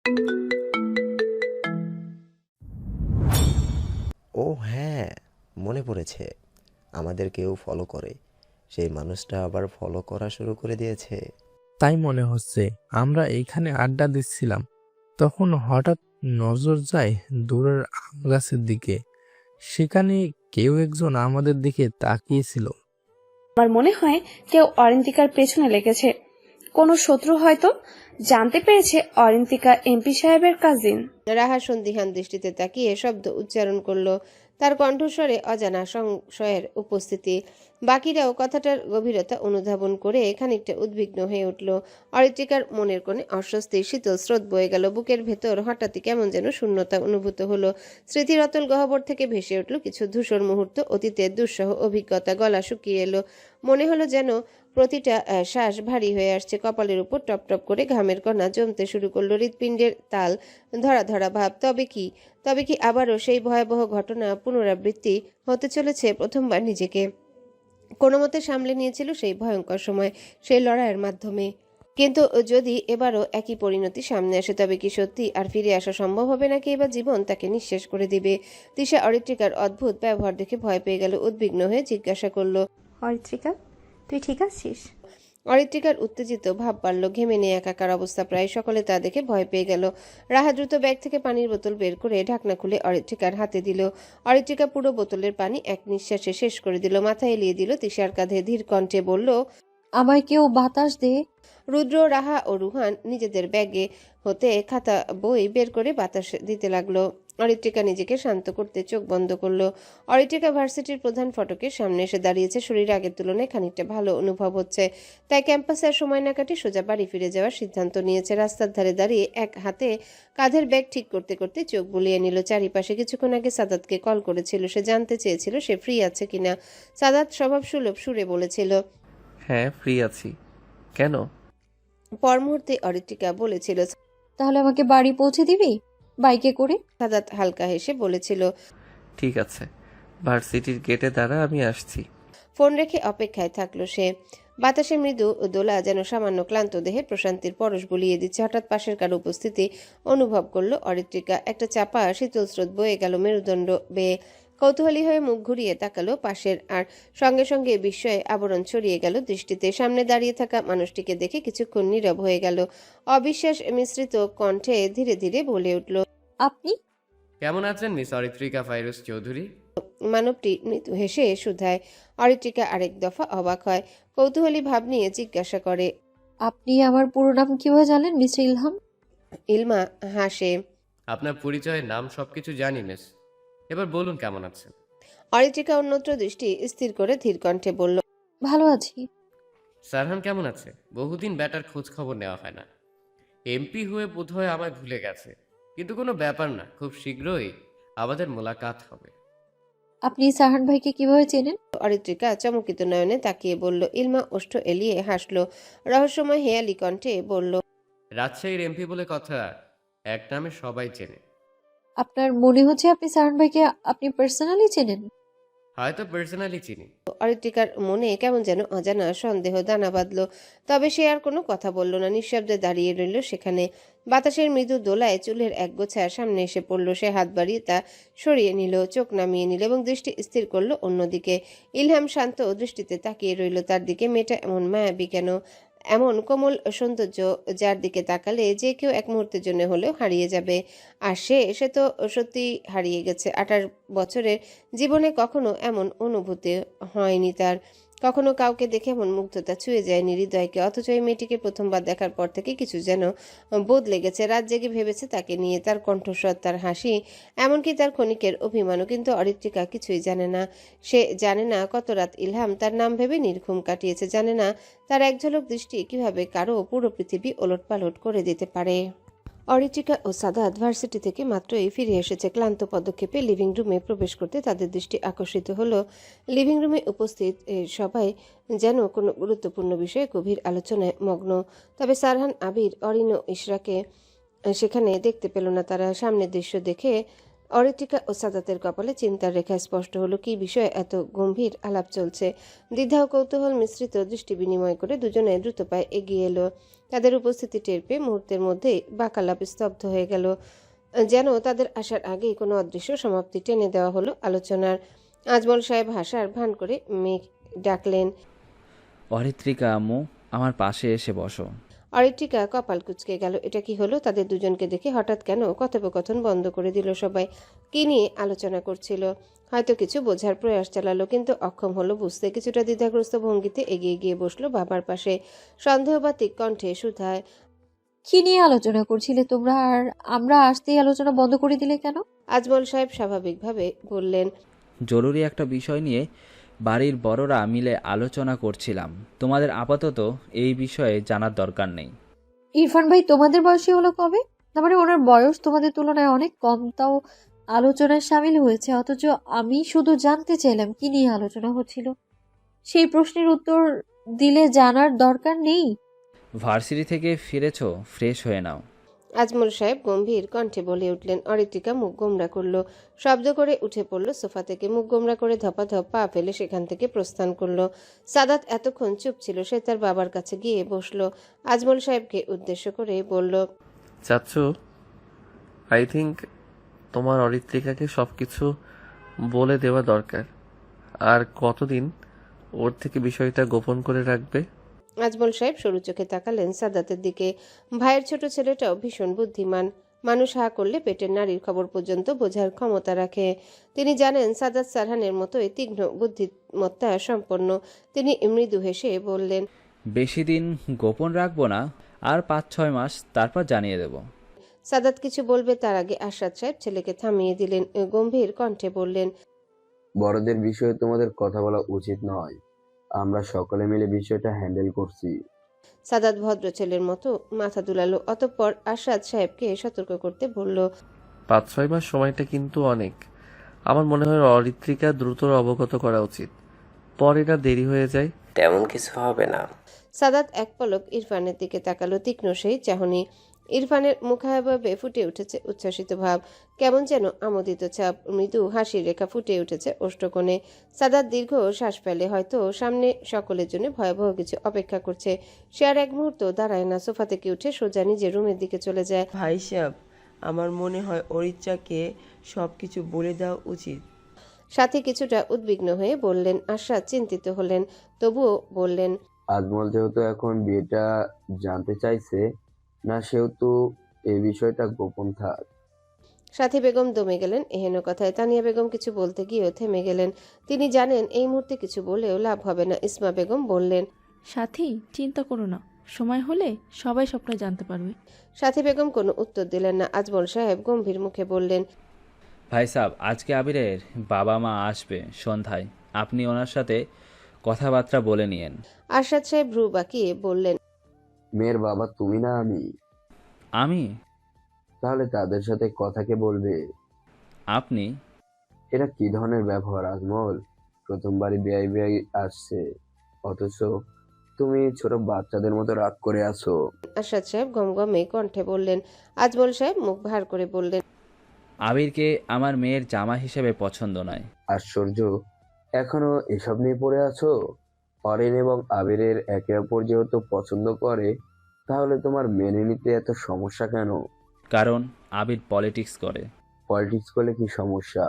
ও হ্যাঁ, মনে পড়েছে। আমাদের কেউ ফলো করে। সেই মানুষটা আবার ফলো করা শুরু করে দিয়েছে। তাই মনে হচ্ছে। আমরা এইখানে আড্ডা দিচ্ছিলাম, তখন হঠাৎ নজর যায় দূরের আম গাছের দিকে। সেখানে কেউ একজন আমাদের দিকে তাকিয়েছিল। আমার মনে হয় কেউ অরিন্তিকার পেছনে লেগেছে। কোনো শত্রু হয়তো। জানতে পেরেছে অরিন্তিকা এমপি সাহেবের কাজিন। রাহা সন্দিহান দৃষ্টিতে তাকিয়ে শব্দ উচ্চারণ করলো। তার কণ্ঠস্বরে অজানা সংশয়ের উপস্থিতি। বাকিরাও কথাটার গভীরতা অনুধাবন করে খানিকটা উদ্বিগ্ন হয়ে উঠল। অরিত্রিকার মনের কোণে অস্বস্তির শীতল স্রোত বয়ে গেল। বুকের ভেতর হঠাৎই কেমন যেন শূন্যতা অনুভূত হলো। স্মৃতির অতল গহ্বর থেকে ভেসে উঠল কিছু ধূসর মুহূর্ত, অতীতের দুঃসহ অভিজ্ঞতা। গলা শুকিয়ে এলো। মনে হলো যেন প্রতিটা শ্বাস ভারী হয়ে আসছে। কপালের উপর টপ টপ করে ঘামের কণা জমতে শুরু করলো। হৃৎপিণ্ডের তাল ধরা ধরা ভাব। তবে কি আবারও সেই ভয়াবহ ঘটনা পুনরাবৃত্তি হতে চলেছে? প্রথমবার নিজেকে কোনো মতে সামলে নিয়েছিল সেই ভয়ঙ্কর সময়, সেই লড়াইয়ের মাধ্যমে। কিন্তু যদি এবারও একই পরিণতি সামনে আসে, তবে কি সত্যি আর ফিরে আসা সম্ভব হবে, নাকি এবার জীবন তাকে নিঃশেষ করে দিবে? তিশা অরিত্রিকার অদ্ভুত ব্যবহার দেখে ভয় পেয়ে গেল। উদ্বিগ্ন হয়ে জিজ্ঞাসা করলো, অরিত্রিকা, তুই ঠিক আছিস? অরিত্রিকার উত্তেজিত ভাব বাড়ল। ঘেমে নিয়ে একাকার অবস্থা প্রায়। সকলে তা দেখে ভয় পেয়ে গেল। রাহা দ্রুত ব্যাগ থেকে পানির বোতল বের করে ঢাকনা খুলে অরিত্রিকার হাতে দিল। অরিত্রিকা পুরো বোতলের পানি এক নিঃশ্বাসে শেষ করে দিল। মাথায় এলিয়ে দিল তিশার কাঁধে। ধীর কণ্ঠে বলল, আমায় কেউ বাতাস দে। রুদ্র, রাহা ও রুহান নিজেদের ব্যাগে হতে খাতা বই বের করে বাতাস দিতে লাগলো। অরিত্রিকা নিজেকে শান্ত করতে চোখ বন্ধ করলো। অরিত্রিকা ভার্সিটির প্রধান ফটকের সামনে এসে দাঁড়িয়েছে। শরীর আগের তুলনায় খানিকটা ভালো অনুভব হচ্ছে। তাই ক্যাম্পাসে আর সময় না কাটিয়ে সোজা বাড়ি ফিরে যাওয়ার সিদ্ধান্ত নিয়েছে। রাস্তার ধারে দাঁড়িয়ে এক হাতে কাঁধের ব্যাগ ঠিক করতে করতে চোখ বুলিয়ে নিল চারিপাশে। কিছুক্ষণ আগে সাদাতকে কল করেছিল। সে জানতে চেয়েছিল সে ফ্রি আছে কিনা। সাদাত স্বভাব সুলভ সুরে বলেছিল, হ্যাঁ ফ্রি আছি। কেন? পর মুহূর্তে অরিত্রিকা বলেছিল, তাহলে আমাকে বাড়ি পৌঁছে দিবি বাইকে করে? সাদাত হালকা হেসে বলেছিল, ঠিক আছে, ভার্সিটির গেটে দাঁড়া, আমি আসছি। ফোন রেখে অপেক্ষায় থাকলো সে। বাতাসে মৃদু দোলা যেন সামান্য ক্লান্ত দেহে প্রশান্তির পরশ বুলিয়ে দিচ্ছে। হঠাৎ পাশের কারো উপস্থিতি অনুভব করলো অরিত্রিকা। একটা চাপা শীতল স্রোত বয়ে গেল মেরুদণ্ড বেয়ে। কৌতূহলী হয়ে মুখ ঘুরিয়ে তাকালো পাশের, আর সঙ্গে সঙ্গে বিস্ময়ে আবরণ ছড়িয়ে গেল দৃষ্টিতে। সামনে দাঁড়িয়ে থাকা মানুষটিকে দেখে কিছুক্ষণ নীরব হয়ে গেল। অবিশ্বাস মিশ্রিত কণ্ঠে ধীরে ধীরে বলে উঠল, আপনি? কেমন আছেন মিস অরিত্রিকা ফাইরুজ চৌধুরী? মানবটি মৃদু হেসে শুধায়। অরিত্রিকা আরেক দফা অবাক হয়। কৌতূহলী ভাব নিয়ে জিজ্ঞাসা করে, আপনি আমার পুরো নাম কিভাবে জানেন মিস্টার ইলহাম? ইলমা হাসে। আপনার পরিচয়, নাম সবকিছু জানি মিস। এবার বলুন কেমন আছেন? অরিত্রিকা অন্যত্র দৃষ্টি স্থির করে ধীর কণ্ঠে বলল, ভালো আছি। সারহান কেমন আছে? বহুদিন ব্যাটার খোঁজ খবর নেওয়া হয় না। এমপি হয়ে বোধহয় আমায় ভুলে গেছে, কিন্তু কোনো ব্যাপার না, খুব শীঘ্রই আমাদের মোলাকাত হবে। আপনি সাহান ভাইকে কিভাবে চেনেন? অরিত্রিকা চমকিত নয়নে তাকিয়ে বলল। ইলমা ওষ্ঠ এলিয়ে হাসলো। রহস্যময় হেয়ালি কণ্ঠে বলল, রাজশাহীর এমপি বলে কথা, এক নামে সবাই চেনে। আপনার মনে হচ্ছে আপনি সাহান ভাইকে আপনি পার্সোনালি চেনেন? হয়তো পার্সোনালি চিনি। অরিত্রিকার মনে কেমন যেন অজানা সন্দেহ দানা বাঁধল। তবে সে আর কোনো কথা বলল না। নিঃশব্দে দাঁড়িয়ে রইল সেখানে। বাতাসের মৃদু দোলায় চুলের একগোছা সামনে এসে পড়ল। সে হাত বাড়িয়ে তা সরিয়ে নিল, চোখ নামিয়ে নিল এবং দৃষ্টি স্থির করলো অন্যদিকে। ইলহাম শান্ত দৃষ্টিতে তাকিয়ে রইল তার দিকে। মেয়েটা এমন মায়াবী কেন? এমন কোমল সৌন্দর্য যার দিকে তাকালে যে কেউ এক মুহূর্তের জন্য হলেও হারিয়ে যাবে। আর সে তো সত্যি হারিয়ে গেছে। 28 বছরের জীবনে কখনো এমন অনুভূতি হয়নি তার। কখনো কাউকে দেখে এমন মুগ্ধতা ছুঁয়ে যায়নি হৃদয়কে। অথচ এই মেয়েটিকে প্রথমবার দেখার পর থেকে কিছু যেন বদলে গেছে। রাত জেগে ভেবেছে তাকে নিয়ে, তার কণ্ঠস্বর, তার হাসি, এমনকি তার ক্ষণিকের অভিমানও। কিন্তু অরিত্রিকা কিছুই জানে না। সে জানে না কত রাত ইলহাম তার নাম ভেবে নির্ঘুম কাটিয়েছে। জানে না তার এক ঝলক দৃষ্টি কিভাবে কারো পুরো পৃথিবী ওলটপালট করে দিতে পারে। অরিত্রিকা ও সাদাত ভার্সিটি থেকে মাত্রই ফিরে এসেছে। ক্লান্ত পদক্ষেপে লিভিং রুমে প্রবেশ করতে তাদের দৃষ্টি আকর্ষিত হলো। লিভিং রুমে উপস্থিত সবাই যেন কোনো গুরুত্বপূর্ণ বিষয়ে গভীর আলোচনায় মগ্ন। তবে সারহান, আবির, অরিন ও ইশরাকে সেখানে দেখতে পেল না তারা। সামনের দৃশ্য দেখে অরিত্রিকা ও সাদাতের কপালে চিন্তার রেখা স্পষ্ট হলো। কি বিষয়ে এত গম্ভীর আলাপ চলছে? দ্বিধা ও কৌতূহল মিশ্রিত দৃষ্টি বিনিময় করে দুজনে দ্রুত পায়ে এগিয়ে এলো। তাদের উপস্থিতি টের পেয়ে মুহূর্তের মধ্যেই বাকালাপ স্তব্ধ হয়ে গেল, যেন তাদের আসার আগেই কোনো অদৃশ্য সমাপ্তি টেনে দেওয়া হলো আলোচনার। আজমল সাহেব হাসার ভান করে মেঘ ডাকলেন। অরিত্রিকা আম্মু, আমার পাশে এসে বসো। অরিত্রিকা কপাল কুঁচকে গেল। এটা কি হলো? তাদের দুজনকে দেখে হঠাৎ কেন কথোপকথন বন্ধ করে দিল সবাই? কি নিয়ে আলোচনা করছিল? হয়তো কিছু বোঝার প্রয়াস চালালো, কিন্তু অক্ষম হলো বুঝতে। কিছুটা দ্বিধাগ্রস্ত ভঙ্গিতে এগিয়ে গিয়ে বসলো বাবার পাশে। সন্দেহবাতিক কণ্ঠে শুধায়, কি নিয়ে আলোচনা করছিলে তোমরা, আর আমরা আসতেই আলোচনা বন্ধ করে দিলে কেন? আজমল সাহেব স্বাভাবিকভাবে বললেন, জরুরি একটা বিষয় নিয়ে বাড়ির বড়রা মিলে আলোচনা করছিলাম। তোমাদের আপাতত এই বিষয়ে জানার দরকার নেই। ইরফান ভাই তোমাদের বয়সী হলো কবে? তার মানে ওনার বয়স তোমাদের তুলনায় অনেক কম, তাও আলোচনায় সামিল হয়েছে। অথচ আমি শুধু জানতে চাইলাম কি নিয়ে আলোচনা হচ্ছিল। সেই প্রশ্নের উত্তর দিলে জানার দরকার নেই? ভার্সিটি থেকে ফিরেছো, ফ্রেশ হয়ে নাও। আজমল সাহেব গম্ভীর কণ্ঠে বলে উঠলেন। অরিত্রিকা মুখ গোমরা করলো, শব্দ করে উঠে পড়লো সোফা থেকে। মুখ গোমরা করে ধপাধপ পা ফেলে সেখান থেকে প্রস্থান করলো। সাদাত এতক্ষণ চুপ ছিল, সে তার বাবার কাছে গিয়ে বসলো। আজমল সাহেবকে উদ্দেশ্য করে বলল, চাচ্ছু, আই থিঙ্ক তোমার অরিত্রিকাকে সব কিছু বলে দেওয়া দরকার। আর কতদিন ওর থেকে বিষয়টা গোপন করে রাখবে? আজমল সাহেব সরু চোখে তাকালেন সাদাতের দিকে। ভাইয়ের ছোট ছেলেটাও ভীষণ বুদ্ধিমান। মানুষ হা করলে পেটের নারীর খবর পর্যন্ত বোঝার ক্ষমতা রাখে। তিনি জানেন সাদাত সারহানের মতোই তীক্ষ্ণ বুদ্ধিমত্তা সম্পন্ন। তিনি মৃদু হেসে বললেন, বেশি দিন গোপন রাখবো না, আর 5-6 মাস, তারপর জানিয়ে দেব। সাদাত কিছু বলবে তার আগে আশরাত সাহেব ছেলেকে থামিয়ে দিলেন। গম্ভীর কণ্ঠে বললেন, বড়দের বিষয়ে তোমাদের কথা বলা উচিত নয়। আমরা সকলে মিলে বিষয়টা হ্যান্ডেল করছি। সাদাত ভদ্র ছেলের মতো মাথা দুলালো। অতঃপর আশরাত সাহেবকে সতর্ক করতে বলল, 5-6 মাস সময়টা কিন্তু অনেক। আমার মনে হয় অরিত্রিকা দ্রুত অবগত করা উচিত, পরে না দেরি হয়ে যায়। তেমন কিছু হবে না। সাদাত এক পলক ইরফানের দিকে তাকালো, তীক্ষ্ণ সেই চাহনি। ইরফানের মুখাবয়বে ফুটে উঠেছে উচ্ছ্বাসিত ভাব, কেমন যেন আমোদিত ছাপ। মৃদু হাসির রেখা ফুটে উঠেছে ওষ্ঠকোণে। সাদাত দীর্ঘ শ্বাস ফেলে, হয়তো সামনে সকলের জন্য ভয়াবহ কিছু অপেক্ষা করছে। সে আর এক মুহূর্ত দাঁড়ায় না, সোফা থেকে উঠে সোজা নিজের রুমের দিকে চলে যায়। ভাই সাহেব, আমার মনে হয় অরিত্রাকে সব কিছু বলে দেওয়া উচিত। সাথে কিছুটা উদ্বিগ্ন হয়ে বললেন। আশরাত চিন্তিত হলেন, তবুও বললেন, আজমল যেহেতু এখন বিয়েটা জানতে চাইছে না, সেহেতু এই বিষয়টা গোপন থাক। সাথী বেগম দমে গেলেন এহেন কথায়। তানিয়া বেগম কিছু বলতে গিয়েও থেমে গেলেন। তিনি জানেন এই মুহূর্তে কিছু বলেও লাভ হবে না। ইসমা বেগম বললেন, সাথী, চিন্তা করো না, সময় হলে সবাই সবটা জানতে পারবে। সাথী বেগম কোনো উত্তর দিলেন না। আজমল সাহেব গম্ভীর মুখে বললেন, ভাই সাহেব, আজকে আবিরের বাবা মা আসবে সন্ধ্যায়। আপনি ওনার সাথে কথাবার্তা বলে নিয়েন। আরশাদ সাহেব ভ্রু বাঁকিয়ে বললেন, মেয়ের বাবা তুমি না আমি? আমি? তাহলে তাদের সাথে কথা কে বলবে? আপনি? এটা কি ধরনের ব্যবহার আজমল? প্রথমবারই বেআই বেআই আসছে, অথচ তুমি ছোট বাচ্চাদের মতো রাগ করে আছো। আরশাদ সাহেব গমগমে কণ্ঠে বললেন। আজমল সাহেব মুখ ভার করে বললেন, আবিরকে আমার মেয়ের জামা হিসেবে পছন্দ নয়। আশ্চর্য, এখনো এসব নিয়ে পড়ে আছো? অরিন এবং আবিরের একে অপর যেহেতু পছন্দ করে, তাহলে তোমার মেনে নিতে এত সমস্যা কেন? কারণ আবির পলিটিক্স করে। পলিটিক্স করলে কি সমস্যা?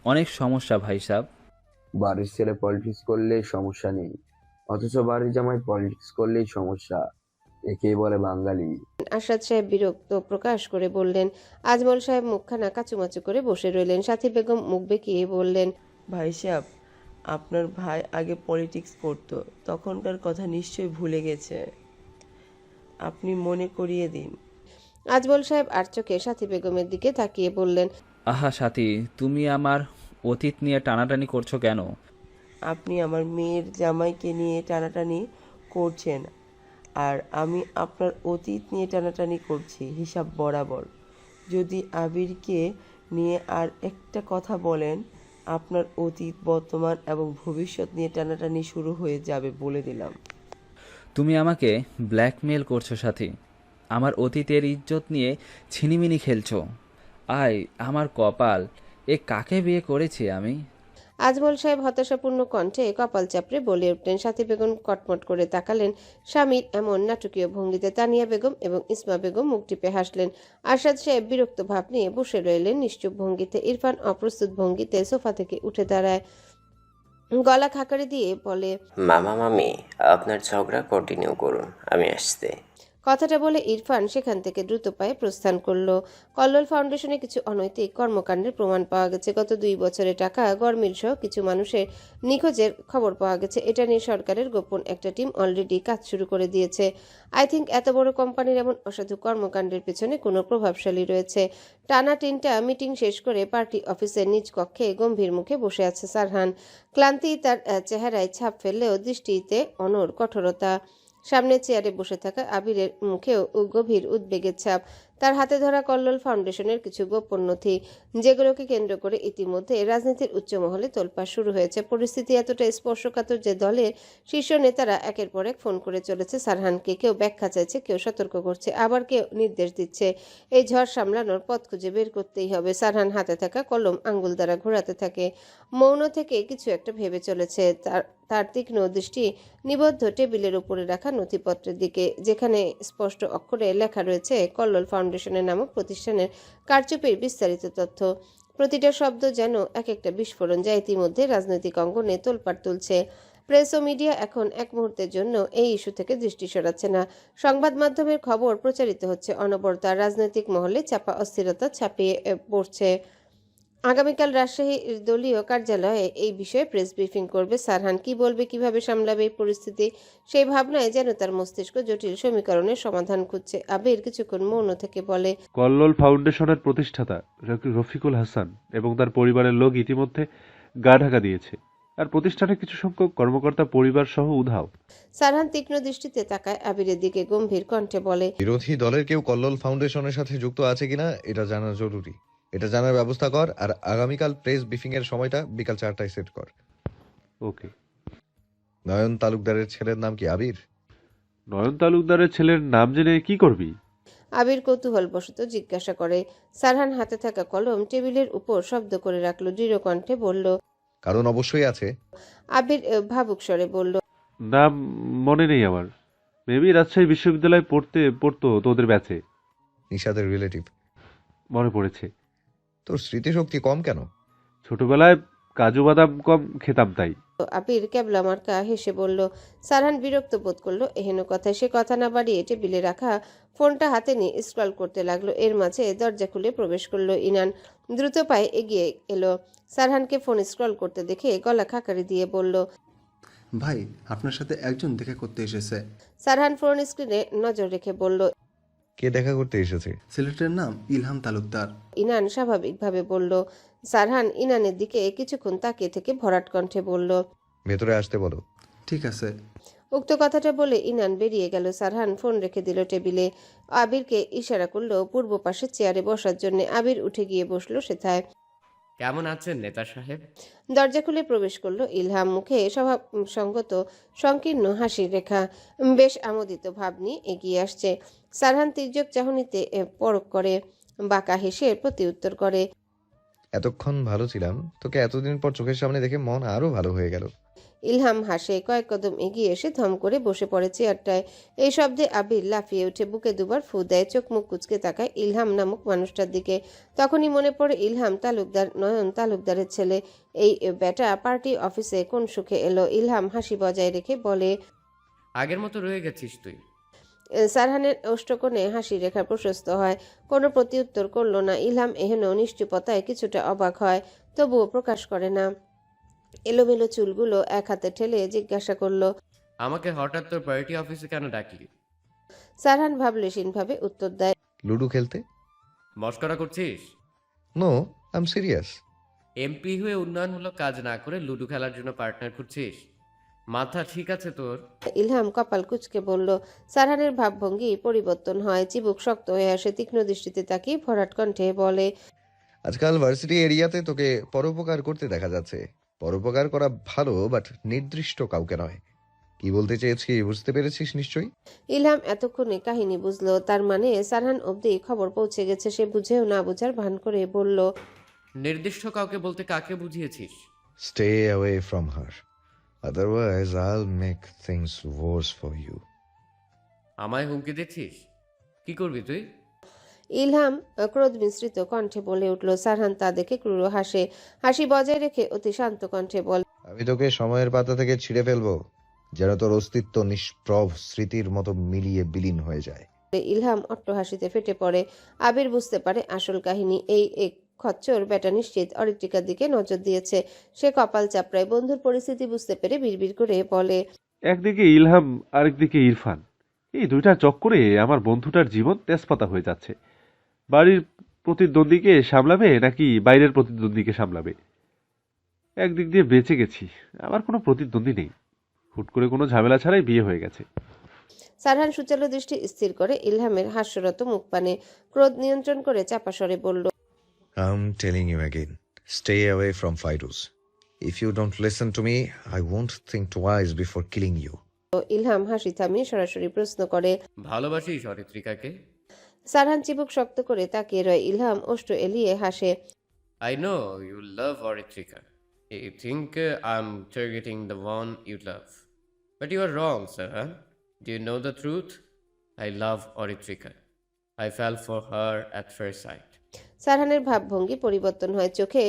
অনেক সমস্যা ভাই সাহেব। বাড়ির ছেলে পলিটিক্স করলে সমস্যা নেই, অথচ বাড়ির জামাই পলিটিক্স করলেই সমস্যা। একেই বলে বাঙালি। আরশাদ সাহেব বিরক্ত প্রকাশ করে বললেন। আজমল সাহেব মুখখানা কাচুমাচু করে বসে রইলেন। সাথী বেগম মুখ বেঁকিয়ে বললেন, ভাই সাহেব, আপনার ভাই আগে পলিটিক্স করতো, তখনকার কথা নিশ্চয়ই ভুলে গেছে। আপনি মনে করিয়ে দিন। আজমল সাহেব আর চোখে সাথী বেগমের দিকে তাকিয়ে বললেন, আহা সাথী, তুমি আমার অতীত নিয়ে টানাটানি করছো কেন? আপনি আমার মেয়ের জামাইকে নিয়ে টানাটানি করছেন, আর আমি আপনার অতীত নিয়ে টানাটানি করছি হিসাব বরাবর। যদি আবিরকে নিয়ে আর একটা কথা বলেন, আপনার অতীত, বর্তমান এবং ভবিষ্যৎ নিয়ে টানাটানি শুরু হয়ে যাবে, বলে দিলাম। তুমি আমাকে ব্ল্যাকমেল করছো সাথী। আমার অতীতের ইজ্জত নিয়ে ছিনিমিনি খেলছো। আয় আমার কপাল, এ কাকে বিয়ে করেছি আমি? আজমল সাহেব হতাশাপূর্ণ কণ্ঠে কপাল চাপড়ে বলে উঠলেন। সাথী বেগম কটমট করে তাকালেন স্বামীর এমন নাটকীয় ভঙ্গিতে। তানিয়া বেগম এবং ইসমা বেগম মুখ টিপে হাসলেন। আরশাদ সাহেব বিরক্ত ভাব নিয়ে বসে রইলেন নিশ্চুপ ভঙ্গিতে। ইরফান অপ্রস্তুত ভঙ্গিতে সোফা থেকে উঠে দাঁড়ায়, গলা খাকারি দিয়ে বলে, মামা মামি আপনার ঝগড়া কন্টিনিউ করুন, আমি আসতে। কথাটা বলে ইরফান সেখান থেকে দ্রুত পায়ে প্রস্থান করলো। কল্লোল ফাউন্ডেশনে কিছু অনৈতিক কর্মকাণ্ডের প্রমাণ পাওয়া গেছে। গত 2 বছরে টাকা গরমিল সহ কিছু মানুষের নিখোঁজের খবর পাওয়া গেছে। এটা নিয়ে সরকারের গোপন একটা টিম অলরেডি কাজ শুরু করে দিয়েছে। আই থিঙ্ক এত বড় কোম্পানির এমন অসাধু কর্মকাণ্ডের পেছনে কোনো প্রভাবশালী রয়েছে। টানা 3টা মিটিং শেষ করে পার্টি অফিসের নিজ কক্ষে গম্ভীর মুখে বসে আছে সারহান। ক্লান্তি তার চেহারায় ছাপ ফেললেও দৃষ্টিতে অনড় কঠোরতা। সামনে চেয়ারে বসে থাকা আবিরের মুখেও গভীর উদ্বেগের ছাপ। তার হাতে ধরা কল্লোল ফাউন্ডেশনের কিছু গোপন নথি, যেগুলোকে কেন্দ্র করে ইতিমধ্যে রাজনীতির উচ্চ মহলে তোলপাড় শুরু হয়েছে। পরিস্থিতি এতটা স্পর্শকাতর যে দলের শীর্ষ নেতারা একের পর এক ফোন করে চলেছে সারহানকে। কেউ ব্যাখ্যা চাইছে, কেউ সতর্ক করছে, আবার কেউ নির্দেশ দিচ্ছে। এই ঝড় সামলানোর পথ খুঁজে বের করতেই হবে। সারহান হাতে থাকা কলম আঙ্গুল দ্বারা ঘোরাতে থাকে, মৌন থেকে কিছু একটা ভেবে চলেছে। তার তীক্ষ্ণ দৃষ্টি নিবদ্ধ টেবিলের উপরে রাখা নথিপত্রের দিকে, যেখানে স্পষ্ট অক্ষরে লেখা রয়েছে কল্লোল ফাউন্ডেশনের নামক প্রতিষ্ঠানের কারচুপির বিস্তারিত তথ্য। প্রতিটা শব্দ যেন এক একটা বিস্ফোরণ, যা ইতিমধ্যে রাজনৈতিক অঙ্গনে তোলপাড় তুলছে। প্রেস ও মিডিয়া এখন এক মুহূর্তের জন্য এই ইস্যু থেকে দৃষ্টি সরাচ্ছে না। সংবাদ মাধ্যমের খবর প্রচারিত হচ্ছে অনবরত। রাজনৈতিক মহলে চাপা অস্থিরতা ছাপিয়ে পড়ছে। আগামীকাল রাজশাহী দলীয় কার্যালয়ে এই বিষয়ে প্রেস ব্রিফিং করবে সারহান। কি বলবে, কিভাবে সামলাবে এই পরিস্থিতি, সেই ভাবনায় যেন তার মস্তিষ্ক জটিল সমীকরণের সমাধান খুঁজছে। আবির কিছুক্ষণ মৌন থেকে বলে, কল্লোল ফাউন্ডেশনের প্রতিষ্ঠাতা রফিকুল হাসান এবং তার পরিবারের লোক ইতিমধ্যে গা ঢাকা দিয়েছে, আর প্রতিষ্ঠানের কিছু সংখ্যক কর্মকর্তা পরিবার সহ উধাও। সারহান তীক্ষ্ণ দৃষ্টিতে তাকায় আবিরের দিকে, গম্ভীর কণ্ঠে বলে, বিরোধী দলের কেউ কল্লোল ফাউন্ডেশনের সাথে যুক্ত আছে কিনা এটা জানা জরুরি। এটা জানার ব্যবস্থা কর, আর আগামীকাল প্রেস ব্রিফিং এর সময়টা বিকাল 4টায় সেট কর। ওকে। নয়ন তালুকদারের ছেলের নাম কি আবির? নয়ন তালুকদারের ছেলের নাম জেনে কি করবি? আবির কৌতূহলবশত জিজ্ঞাসা করে। সারহান হাতে থাকা কলম টেবিলের উপর শব্দ করে রাখলো, দৃঢ় কণ্ঠে বলল, কারণ অবশ্যই আছে। আবির ভাবুক স্বরে বলল, নাম মনে নেই আমার। মেবি রাজশাহী বিশ্ববিদ্যালয়ে পড়তো তোদের ব্যাচে। নিশাদের রিলেটিভ। মনে পড়েছে। তোর স্মৃতিশক্তি কম কেন? ছোটবেলায় কাজু বাদাম কম খেতাম তাই। আবির ক্যাবলা মার্কা হেসে বলল। সারহান বিরক্ত বোধ করলো এহেন কথায়। সে কথা না বাড়িয়ে টেবিলে রাখা ফোনটা হাতে নিয়ে স্ক্রল করতে লাগলো। এর মাঝে দরজা খুলে প্রবেশ করলো ইনান। দ্রুত পায়ে এগিয়ে এলো। সারহানকে ফোন স্ক্রল করতে দেখে গলা খাকারি দিয়ে বলল, ভাই আপনার সাথে একজন দেখা করতে এসেছে। সারহান ফোন স্ক্রিনে নজর রেখে বলল, কে দেখা করতে এসেছে? ছেলেটার নাম ইলহাম তালুকদার। ইনান স্বাভাবিকভাবে বলল। সারহান ইনানের দিকে কিছুক্ষণ তাকিয়ে থেকে ভরাট কণ্ঠে বলল, ভেতরে আসতে বলো। ঠিক আছে। উক্ত কথাটা বলে ইনান বেরিয়ে গেল। সারহান ফোন রেখে দিল টেবিলে। আবিরকে ইশারা করলো পূর্ব পাশের চেয়ারে বসার জন্য। আবির উঠে গিয়ে বসলো সেথায়। কেমন আছেন নেতা সাহেব? দরজা খুলে প্রবেশ করলো ইলহাম। মুখে স্বভাব সঙ্গত সংকীর্ণ হাসির রেখা, বেশ আমোদিত ভাব নিয়ে এগিয়ে আসছে। সারহান তির্যক চাহনিতে পরখ করে, বাঁকা হেসে প্রতি উত্তর করে, এতক্ষণ ভালো ছিলাম, তোকে এতদিন পর চোখের সামনে দেখে মন আরো ভালো হয়ে গেল। ইলহাম হাসে, কয়েক কদম এগিয়ে এসে ধম করে বসে পড়ে চেয়ারটায়। এই শব্দে আবির লাফিয়ে উঠে বুকে দুবার ফু দেয়, চোখ মুখ কুচকে তাকায় ইলহাম নামক মানুষটার দিকে। তখনই মনে পড়ে ইলহাম তালুকদার নয়ন তালুকদারের ছেলে। এই বেটা পার্টি অফিসে কোন সুখে এলো। ইলহাম হাসি বজায় রেখে বলে, আগের মতো রয়ে গেছিস তুই। সারহানের অষ্টকোণে হাসি রেখা প্রশস্ত হয়। কোনো প্রতিউত্তর করলো না। ইলহাম এহেন নিশ্চুপতায় কিছুটা অবাক হয়, তবুও প্রকাশ করে না। এলোমেলো চুলগুলো এক হাতে ঠেলে জিজ্ঞাসা করলো, আমাকে হঠাৎ তোর পার্টি অফিসে কেন ডাকলি? সারহান ভাবলেশীনভাবে উত্তর দেয়, লুডো খেলতে। মস্করা করছিস? No, I am serious. MP হয়ে উন্নয়নমূলক কাজ না করে লুডো খেলার জন্য পার্টনার খুঁজছিস? মাথা ঠিক আছে তোর? ইলহাম কপাল কুঁচকে বলল। সারহানের ভাবভঙ্গি পরিবর্তন হয়, চিবুক শক্ত হয়ে আসে। তীক্ষ্ণ দৃষ্টিতে তাকিয়ে ভরাট কণ্ঠে বলে, আজকাল ভার্সিটি এরিয়াতে তোকে পরোপকার করতে দেখা যাচ্ছে। পরোপকার করা ভালো, বাট নির্দিষ্ট কাউকে নয়। কি বলতে চেয়েছি বুঝতে পেরেছিস নিশ্চয়ই? ইলহাম এতক্ষণে কাহিনী বুঝলো। তার মানে সারহান অবধি খবর পৌঁছে গেছে। সে বুঝেও না বুঝার ভান করে বলল, নির্দিষ্ট কাউকে বলতে কাকে বুঝিয়েছিস? Stay away from her. Otherwise, I'll make things worse for you. আমায় হুমকি দিচ্ছিস? কি করবি তুই? ইলহাম ক্রোধ মিশ্রিত কণ্ঠে বলে উঠল। সারহান তা দেখে ক্রূর হাসে। হাসি বজায় রেখে অতি শান্ত কণ্ঠে বলে, আমি তোকে সময়ের পাতা থেকে ছিঁড়ে ফেলবো, যেন তোর অস্তিত্ব নিষ্প্রভ স্মৃতির মতো মিলিয়ে বিলীন হয়ে যায়। ইলহাম অট্টহাসিতে ফেটে পড়ে। আবির বুঝতে পারে আসল কাহিনী। এই এক খচ্চর বেটা নিশ্চিত অরিত্রিকার দিকে নজর দিয়েছে। সে কপাল চাপড়ায়। বন্ধুর পরিস্থিতি বুঝতে পেরে বিড়বিড় করে বলে, একদিকে ইলহাম আরেকদিকে ইরফান, এই দুইটার চক্করে আমার বন্ধুটার জীবন তেজপাতা হয়ে যাচ্ছে। বাড়ির প্রতিদ্বন্দ্বীকে সামলাবে নাকি বাইরের প্রতিদ্বন্দ্বীকে সামলাবে? একদিক দিয়ে বেঁচে গেছি, আমার কোনো প্রতিদ্বন্দ্বী নেই। হুট করে কোনো ঝামেলা ছাড়াই বিয়ে হয়ে গেছে। সারহান সুচালো দৃষ্টি স্থির করে ইলহামের হাস্যরত মুখ পানে ক্রোধ নিয়ন্ত্রণ করে চাপা স্বরে বলল, I'm telling you again, stay away from Fairuz. If you don't listen to me, I won't think twice before killing you. Ilham হাসি থামিয়ে সরাসরি প্রশ্ন করে, ভালোবাসিস অরিত্রিকাকে? সারহান চিবুক শক্ত করে তাকিয়ে রয়। ইলহাম ওষ্ঠ এলিয়ে হাসে। I know you love Oritrika. You think I'm targeting the one you love. But you are wrong, Sarhan. Do you know the truth? I love Oritrika. I fell for her at first sight. সারহানের ভাবভঙ্গি পরিবর্তন হয়। চোখে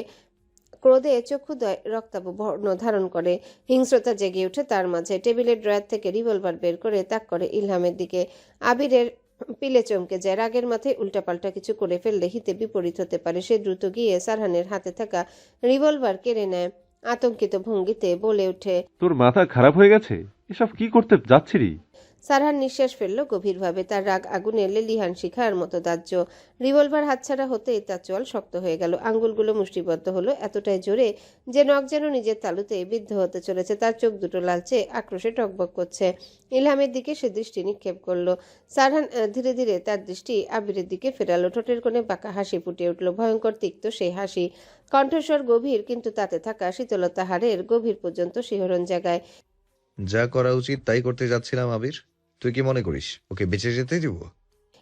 ক্রোধে চক্ষুদ্বয় রক্তাভ বর্ণ ধারণ করে। হিংস্রতা জেগে ওঠে তার মাঝে। টেবিলের ড্রয়ার থেকে রিভলভার বের করে তাক করে ইলহামের দিকে। আবিরের পিলে চমকে যায়। রাগের মাথায় উল্টাপাল্টা কিছু করে ফেললে হিতে বিপরীত হতে পারে। সে দ্রুত গিয়ে সারহানের হাতে থাকা রিভলভার কেড়ে নেয়। আতঙ্কিত ভঙ্গিতে বলে ওঠে, তোর মাথা খারাপ হয়ে গেছে? এসব কি করতে যাচ্ছিলি? সারহান নিঃশ্বাস ফেলল গভীরভাবে। তার রাগ আগুনে লেলিহান শিখার মতো দাহ্য। রিভলভার হাতছাড়া হতেই তার চোয়াল শক্ত হয়ে গেল। আঙ্গুলগুলো মুষ্টিবদ্ধ হলো এতটাই জোরে যে নখ যেন নিজের তালুতে বিদ্ধ হতে চলেছে। তার চোখ দুটো লালচে আক্রোশে টকবক করছে। ইলহামের দিকে সে দৃষ্টি নিক্ষেপ করলো। সারহান ধীরে ধীরে তার দৃষ্টি আবিরের দিকে ফেরালো। ঠোঁটের কোণে বাঁকা হাসি ফুটে উঠল, ভয়ঙ্কর তিক্ত সেই হাসি। কণ্ঠস্বর গভীর, কিন্তু তাতে থাকা শীতলতা হাড়ের গভীর পর্যন্ত শিহরণ জাগায়। যা করা উচিত তাই করতে যাচ্ছিলাম আবির। তুই কি মনে করিস ওকে বেঁচে যেতে দিব?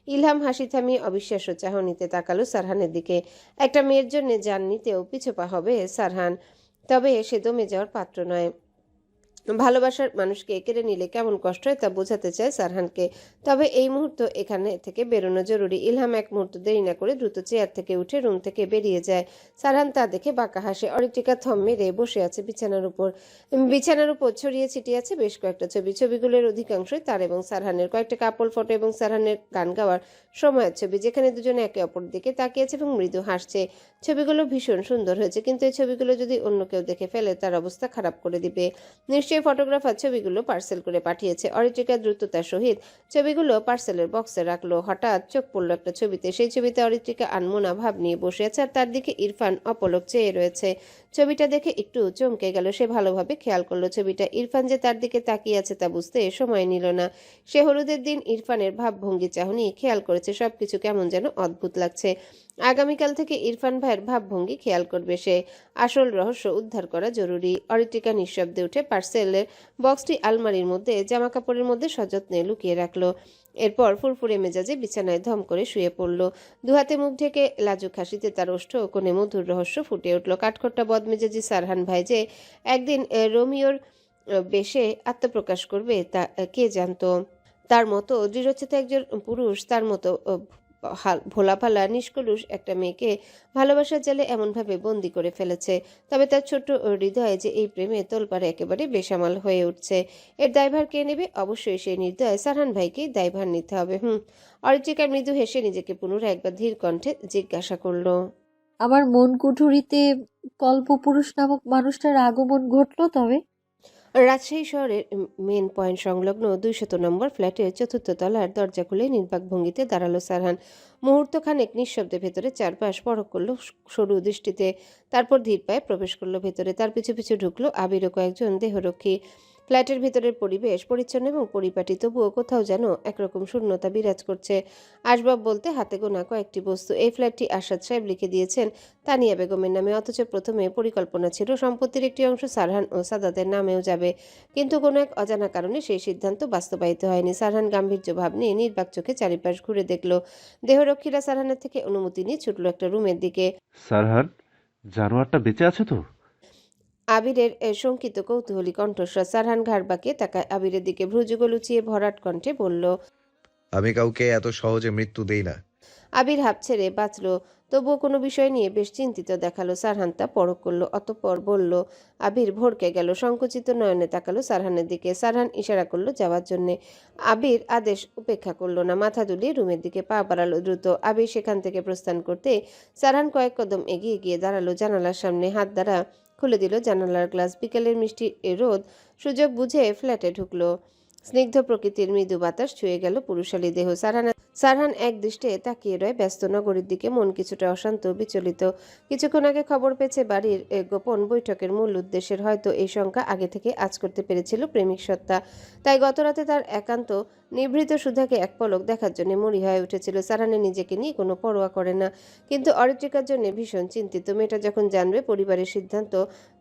ইলহাম হাসি থামিয়ে অবিশ্বাস্য চাহনিতে তাকালো সারহানের দিকে। একটা মেয়ের জন্য জান নিতেও পিছপা হবে সারহান। তবে সে দমে যাওয়ার পাত্র নয়। ভালোবাসার মানুষকে কেড়ে নিলে কেমন কষ্ট হয় তা বোঝাতে চায় সারহানকে। তবে এই মুহূর্ত এখানে থেকে বেরোনো জরুরি। ইলহাম এক মুহূর্ত দেরি না করে দ্রুত চেয়ার থেকে উঠে রুম থেকে বেরিয়ে যায়। সারহান তা দেখে বাঁকা হাসে। অরিত্রিকা থম মেরে বসে আছে বিছানার উপর। বিছানার উপর ছড়িয়ে ছিটিয়ে আছে বেশ কয়েকটা ছবি। ছবিগুলোর অধিকাংশই তার এবং সারহানের। কয়েকটা কাপড় ফটো এবং সারহানের গান গাওয়ার সময়ের ছবি, যেখানে দুজনে একে অপর দিকে তাকিয়েছে এবং মৃদু হাসছে। ছবিগুলো ভীষণ সুন্দর হয়েছে, কিন্তু এই ছবিগুলো যদি অন্য কেউ দেখে ফেলে তার অবস্থা খারাপ করে দিবে। নিশ্চয়ই ফটোগ্রাফার ছবিগুলো পার্সেল করে পাঠিয়েছে। অরিত্রিকা দ্রুততার সহিত ছবিগুলো পার্সেলের বক্সে রাখলো। হঠাৎ চোখ পড়লো একটা ছবিতে। সেই ছবিতে অরিত্রিকা আনমোনা ভাব নিয়ে বসে আছে, আর তার দিকে ইরফান অপলক চেয়ে রয়েছে। ছবিটা দেখে একটু চমকে গেল। সে ভালোভাবে খেয়াল করলো ছবিটা। ইরফান যে তার দিকে তাকিয়ে আছে তা বুঝতে সময় নিল না। সে হলুদের দিন ইরফানের ভাবভঙ্গি চাহনি খেয়াল করেছে। সবকিছু কেমন যেন অদ্ভুত লাগছে। আগামীকাল থেকে ইরফান ভাইয়ের ভাবভঙ্গি খেয়াল করবে সে। আসল রহস্য উদ্ধার করা জরুরি। অরিত্রিকা নিঃশব্দে উঠে পার্সেলের বক্সটি আলমারির মধ্যে জামা কাপড়ের মধ্যে সযত্নে লুকিয়ে রাখলো। এরপর ফুরফুরে মেজাজে বিছানায় ধম করে শুয়ে পড়ল। দুহাতে মুখ ঢেকে লাজুক হাসিতে তার ওষ্ঠ কোণে মধুর রহস্য ফুটে উঠল। কাঠখোট্টা বদমেজাজি সারহান ভাই যে একদিন রোমিওর বেশে আত্মপ্রকাশ করবে তা কে জানতো। তার মতো দৃঢ়চেতা একজন পুরুষ তার মতো ভোলাভালা নিষ্কলুষ একটা মেয়েকে ভালোবাসার জালে এমনভাবে বন্দি করে ফেলেছে। তবে তার ছোট্ট হৃদয়ে যে এই প্রেমে তোলপাড়ে একেবারে বেসামাল হয়ে উঠছে। এর দায়ভার কে নেবে? অবশ্যই সেই নির্দয় সারহান ভাইকেই দায়ভার নিতে হবে। অরিত্রিকা মৃদু হেসে নিজেকে পুনরায় একবার ধীর কণ্ঠে জিজ্ঞাসা করলো, আমার মন কুঠুরিতে কল্পপুরুষ নামক মানুষটার আগমন ঘটলো তবে? রাজশাহী শহরের মেন পয়েন্ট সংলগ্ন 200 নম্বর ফ্ল্যাটের 4র্থ তলার দরজা খুলে নির্বাক ভঙ্গিতে দাঁড়ালো সারহান। মুহূর্তখানেক নিঃশব্দে ভেতরে চারপাশ পরখ করলো সরু দৃষ্টিতে। তারপর ধীর পায়ে প্রবেশ করলো ভেতরে। তার পিছু পিছু ঢুকলো আবির ও কয়েকজন দেহরক্ষী। ফ্ল্যাটের ভেতরের পরিবেশ পরিচ্ছন্ন এবং পরিপাটি, তবুও কোথাও যেন একরকম শূন্যতা বিরাজ করছে। আসবাব বলতে হাতে গোনা কয়েকটি বস্তু। এই ফ্ল্যাটটি আসাদ সাহেব লিখে দিয়েছেন তানিয়া বেগমের নামে, অথচ প্রথমে পরিকল্পনা ছিল সম্পত্তির একটি অংশ সারহান ও সাদাতের নামেও যাবে, কিন্তু কোনো এক অজানা কারণে সেই সিদ্ধান্ত বাস্তবায়িত হয়নি। সারহান গাম্ভীর্য ভাব নিয়ে নির্বাক চোখে চারিপাশ ঘুরে দেখলো। দেহরক্ষীরা সারহানের থেকে অনুমতি নিয়ে ছুটলো একটা রুমের দিকে। সারহান, জানোয়ারটা বেঁচে আছে তো? আবিরের শঙ্কিত কৌতূহলী কণ্ঠস্বর। সারহান ঘাড় বাঁকিয়ে তাকায় আবিরের দিকে, ভ্রুযুগল উঁচিয়ে ভরাট কণ্ঠে বলল, আমি কাউকে এত সহজে মৃত্যু দেই না। আবির হাঁপ ছেড়ে বাঁচল, তবুও কোনো বিষয় নিয়ে বেশ চিন্তিত দেখালো। সারহান তা পরখ করলো, অতঃপর বলল। আবির ভড়কে গেল, সংকুচিত নয়নে তাকালো সারহানের দিকে। সারহান ইশারা করলো যাওয়ার জন্যে। আবির আদেশ উপেক্ষা করলো না, মাথা দুলিয়ে রুমের দিকে পা বাড়ালো দ্রুত। আবির সেখান থেকে প্রস্থান করতে সারহান কয়েক কদম এগিয়ে গিয়ে দাঁড়ালো জানালার সামনে, হাত দ্বারা খুলে দিল জানালার গ্লাস। বিকেলের মিষ্টি রোদ সুযোগ বুঝে ফ্ল্যাটে ঢুকলো। স্নিগ্ধ প্রকৃতির মৃদু বাতাস ছুঁয়ে গেল পুরুষালী দেহ। সারহান এক দৃষ্টে তাকিয়ে রয় ব্যস্ত নগরীর দিকে, মন কিছুটা অশান্ত, বিচলিত। কিছুক্ষণ আগে খবর পেয়েছে বাড়ির গোপন বৈঠকের মূল উদ্দেশ্যের হয়তো এই শঙ্কা আগে থেকে আঁচ করতে পেরেছিল প্রেমিক সত্তা। তাই গতরাতে তার একান্ত নিভৃত সুধাকে এক পলক দেখার জন্য মরি হয়ে উঠেছিল। সারহানের নিজেকে নিয়ে কোনো পরোয়া করে না, কিন্তু অরিত্রিকার জন্য ভীষণ চিন্তিত। মেয়েটা যখন জানবে পরিবারের সিদ্ধান্ত,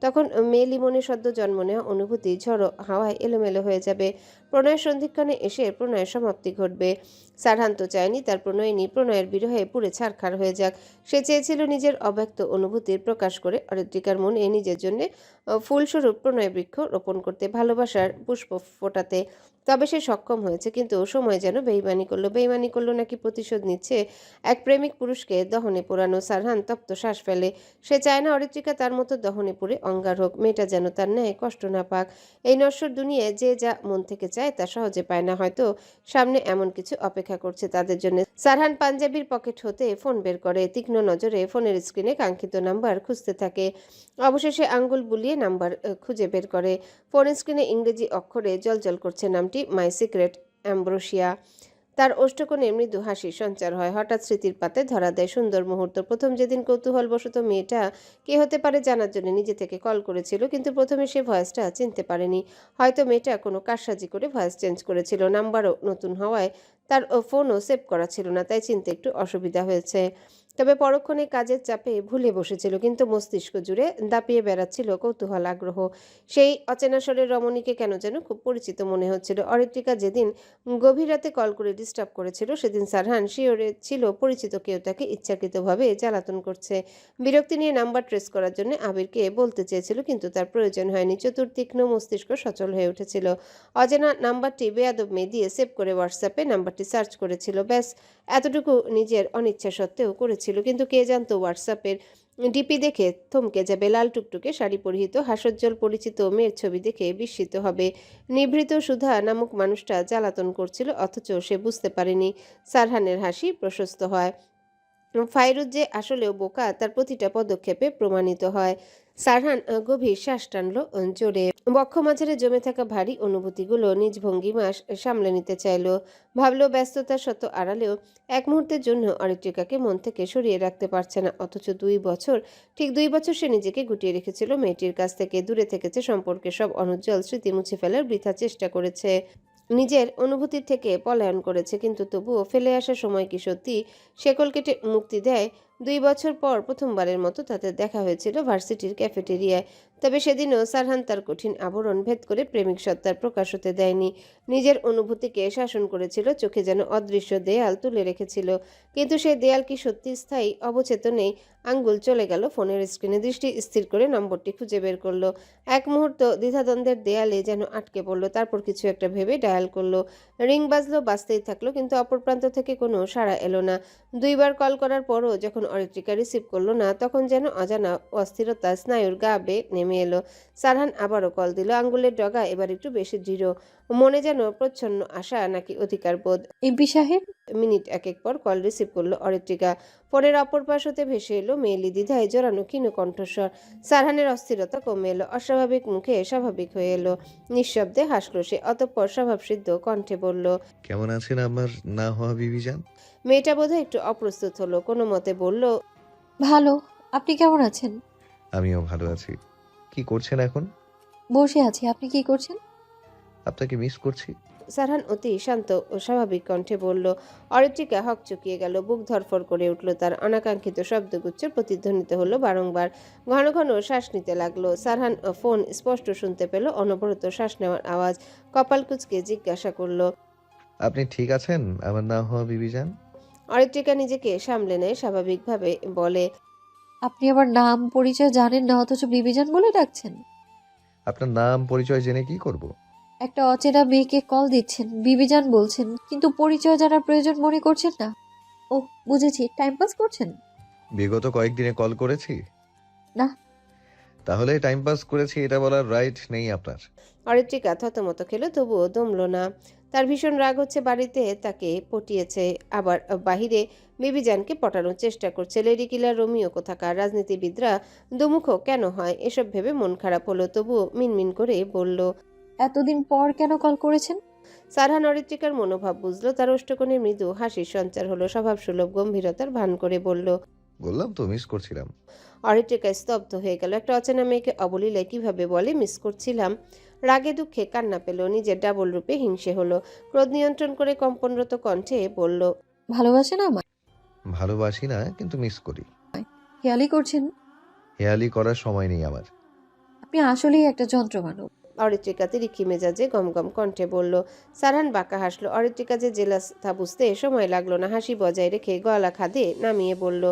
তখন মেয়েলি মনে সদ্য জন্ম নেওয়া অনুভূতি ঝড়ো হাওয়ায় এলোমেলো হয়ে যাবে। প্রণয়ের সন্ধিক্ষণে এসে প্রণয়ের সমাপ্তি ঘটবে। সারহান তো চায়নি তার প্রণয়িনী প্রণয়ের বিরহে পুড়ে ছারখার হয়ে যাক। সে চেয়েছিল নিজের অব্যক্ত অনুভূতির প্রকাশ করে অরিত্রিকার মনে নিজের জন্য ফুলস্বরূপ প্রণয় বৃক্ষ রোপণ করতে, ভালোবাসার পুষ্প ফোটাতে। তবে সে সক্ষম হয়েছে, কিন্তু সময় যেন বেইমানি করলো নাকি প্রতিশোধ নিচ্ছে এক প্রেমিক পুরুষকে দহনে পোড়ানো। সারহান তপ্ত শ্বাস ফেলে। সে চায় না অরিত্রিকা তার মতো দহনে পুড়ে অঙ্গার হোক। মেয়েটা যেন তার ন্যায় কষ্ট না পাক। এই নশ্বর দুনিয়ায় যে যা মন থেকে চায় তা সহজে পায় না। হয়তো সামনে এমন কিছু অপেক্ষা করছে তাদের জন্য। সারহান পাঞ্জাবির পকেট হতে ফোন বের করে, তীক্ষ্ণ নজরে ফোনের স্ক্রিনে কাঙ্ক্ষিত নাম্বার খুঁজতে থাকে। অবশেষে আঙ্গুল বুলিয়ে নাম্বার খুঁজে বের করে। ফোন স্ক্রিনে ইংরেজি অক্ষরে জলজল করছে নামটি, মাই সিক্রেট অ্যাম্ব্রোসিয়া। তার ওষ্ঠকোণে মৃদু হাসির সঞ্চার হয়। হঠাৎ স্মৃতির পাতে ধরা দেয় সুন্দর মুহূর্ত। প্রথম যেদিন কৌতূহলবশত মেয়েটা কে হতে পারে জানার জন্য নিজে থেকে কল করেছিল, কিন্তু প্রথমে সে ভয়েসটা চিনতে পারেনি। হয়তো মেয়েটা কোনো কারসাজি করে ভয়েস চেঞ্জ করেছিল। নাম্বারও নতুন হওয়ায় তার ফোনও সেভ করা ছিল না, তাই চিনতে একটু অসুবিধা হয়েছে। তবে পরক্ষণে কাজের চাপে ভুলে বসেছিল, কিন্তু মস্তিষ্ক জুড়ে দাপিয়ে বেড়াচ্ছিল কৌতূহল, আগ্রহ। সেই অচেনা স্বরের রমণীকে কেন যেন খুব পরিচিত মনে হচ্ছিল। অরিত্রিকা যেদিন গভীর রাতে কল করে ডিস্টার্ব করেছিল, সেদিন সারহান শিওরে ছিল পরিচিত কেউ তাকে ইচ্ছাকৃতভাবে জ্বালাতন করছে। বিরক্তি নিয়ে নাম্বার ট্রেস করার জন্য আবিরকে বলতে চেয়েছিল, কিন্তু তার প্রয়োজন হয়নি। চতুর্তীক্ষ্ণ মস্তিষ্ক সচল হয়ে উঠেছিল। অচেনা নাম্বারটি বেয়াদব মেয়ে দিয়ে সেভ করে হোয়াটসঅ্যাপে নাম্বারটি সার্চ করেছিল। ব্যাস এতটুকু নিজের অনিচ্ছা সত্ত্বেও করেছিল। কিন্তু কে জানতো হোয়াটসঅ্যাপের ডিপি দেখে থমকে যাবে, লাল টুকটুকে শাড়ি পরিহিত হাস্যোজ্জ্বল পরিচিত মেয়ের ছবি দেখে বিস্মিত হবে। নিভৃত সুধা নামক মানুষটা জ্বালাতন করছিল, অথচ সে বুঝতে পারেনি। সারহানের হাসি প্রশস্ত হয়। ফাইরুজ যে আসলেও বোকা তার প্রতিটা পদক্ষেপে প্রমাণিত হয়। সারহান গভীর শ্বাস টানল জোরে। বক্ষ মাঝারে জমে থাকা ভারী অনুভূতিগুলো নিজ ভঙ্গিমা সামলে নিতে চাইল। ভাবলো ব্যস্ততার শত আড়ালেও এক মুহূর্তের জন্য অরিত্রিকাকে মন থেকে সরিয়ে রাখতে পারছে না। অথচ 2 বছর, ঠিক 2 বছর সে নিজেকে গুটিয়ে রেখেছিল মেয়েটির কাছ থেকে, দূরে থেকেছে, সম্পর্কের সব অনুজ্জ্বল স্মৃতি মুছে ফেলার বৃথা চেষ্টা করেছে, নিজের অনুভূতির থেকে পলায়ন করেছে। কিন্তু তবুও ফেলে আসা সময় কি সত্যি শেকল কেটে মুক্তি দেয়? 2 বছর পর প্রথমবারের মতো তাদের দেখা হয়েছিল ভার্সিটির ক্যাফেটেরিয়ায়। তবে সেদিনও সারহান তার কঠিন আবরণ ভেদ করে প্রেমিক সত্তার প্রকাশ হতে দেয়নি। নিজের অনুভূতিকে শাসন করেছিল, চোখে যেন অদৃশ্য দেয়াল তুলে রেখেছিল। কিন্তু সেই দেয়াল কি সত্যি স্থায়ী? অবচেতনেই আঙ্গুল চলে গেল ফোনের স্ক্রিনে, দৃষ্টি স্থির করে নম্বরটি খুঁজে বের করলো। এক মুহূর্ত দ্বিধাদ্বন্দ্বের দেয়ালে যেন আটকে পড়লো, তারপর কিছু একটা ভেবে ডায়াল করলো। রিং বাজলো, বাজতেই থাকলো, কিন্তু অপর প্রান্ত থেকে কোনো সাড়া এলো না। 2 বার কল করার পরও যখন অরিত্রিকা রিসিভ করলো না, তখন যেন অজানা অস্থিরতা স্নায়ুর গা বেয়ে নেমে এলো। সারহান আবারও কল দিল, আঙ্গুলের ডগা এবার একটু বেশি দৃঢ়, মনে যেন প্রচ্ছন্ন আশা নাকি অধিকার বোধ। এমপি সাহেব। মিনিট একেক পর কল রিসিভ করলো অরিত্রিকা। ফোনের অপর পাশ হতে ভেসে এলো মেয়েলি দ্বিধায় জড়ানো ক্ষীণ কণ্ঠস্বর। সারহানের অস্থিরতা কমে এলো, অস্বাভাবিক মুখে স্বাভাবিক হয়ে এলো। নিঃশব্দে হাসলো সে, অতঃপর স্বভাবসিদ্ধ কণ্ঠে বলল, কেমন আছেন আমার না হওয়া বিবিজান? মেয়েটা বোধহয় একটু অপ্রস্তুত হলো, কোনো মতে বলল, ভালো। আপনি কেমন আছেন? আমিও ভালো আছি। কি করছেন এখন? বসে আছি। আপনি কি করছেন? আপনাকে মিস করছি। সারহান অতি শান্ত ও স্বাভাবিক কণ্ঠে বলল। অরিত্রিকা হক চুকিয়ে গেল, বুক ধরফর করে উঠল তার। অনাকাঙ্ক্ষিত শব্দগুচ্ছ প্রতিধ্বনিত হলো বারংবার। ঘন ঘন শ্বাস নিতে লাগলো। সারহান ফোন স্পষ্ট শুনতে পেল, অনবরত শ্বাস নেওয়ার আওয়াজ। কপাল কুঁচকে জিজ্ঞাসা করলো, আপনি ঠিক আছেন আমার না হওয়া বিবিজান? অরিত্রিকা নিজেকে সামলে নেয়, স্বাভাবিকভাবে বলে, আপনি আমার নাম পরিচয় জানেন না, অথচ বিবিজান বলে ডাকছেন? আপনার নাম পরিচয় জেনে কি করব? একটা অচেনা মেয়েকে কল দিচ্ছেন, বিবিজান বলছেন, কিন্তু পরিচয় জানার প্রয়োজন মনে করছেন না। ও, বুঝেছি, টাইম পাস করছেন। বিগত কয়েকদিনে কল করেছি? না। তাহলে টাইম পাস করেছি এটা বলার রাইট নেই আপনার। অরিত্রিকা থতমত খেলো, তবুও দমল না। তার ভীষণ রাগ হচ্ছে, বাড়িতে তাকে পটিয়েছে, আবার বাহিরে বিবিজানকে পটানোর চেষ্টা করছে। লেডি কিলার রোমিও কোথাকার, রাজনীতিবিদরা দুমুখ কেন হয় এসব ভেবে মন খারাপ হলো, তবুও মিনমিন করে বলল। এতদিন পর কেন কল করেছেন? সারহান অরিত্রিকার মনোভাব বুঝলো, তার অষ্টকোণে মৃদু হাসির সঞ্চার হলো, স্বভাবসুলভ গম্ভীরতার ভান করে বলল। বললাম তো মিস করছিলাম। অরিত্রিকা স্তব্ধ হয়ে গেল। একটা অচেনা মেয়েকে অবলীলে কিভাবে বলে মিস করছিলাম? রাগে দুঃখে কান্না পেল, নিজের ডাবল রূপে হিংসে হলো। ক্রোধ নিয়ন্ত্রণ করে কম্পনরত কণ্ঠে বলল। ভালোবাসেন আমায়? ভালোবাসি না, কিন্তু মিস করি। খেয়ালই করছেন? হেয়ালি করার সময় নেই আমার। আপনি আসলেই একটা যন্ত্র মানব। অরিত্রিকা তিরিক্ষি মেজাজে গমগম কণ্ঠে বলল। সারহান বাঁকা হাসলো। অরিত্রিকা যে জেলাস তা বুঝতে সময় লাগলো না। হাসি বজায় রেখে গলা খাদে নামিয়ে বলল।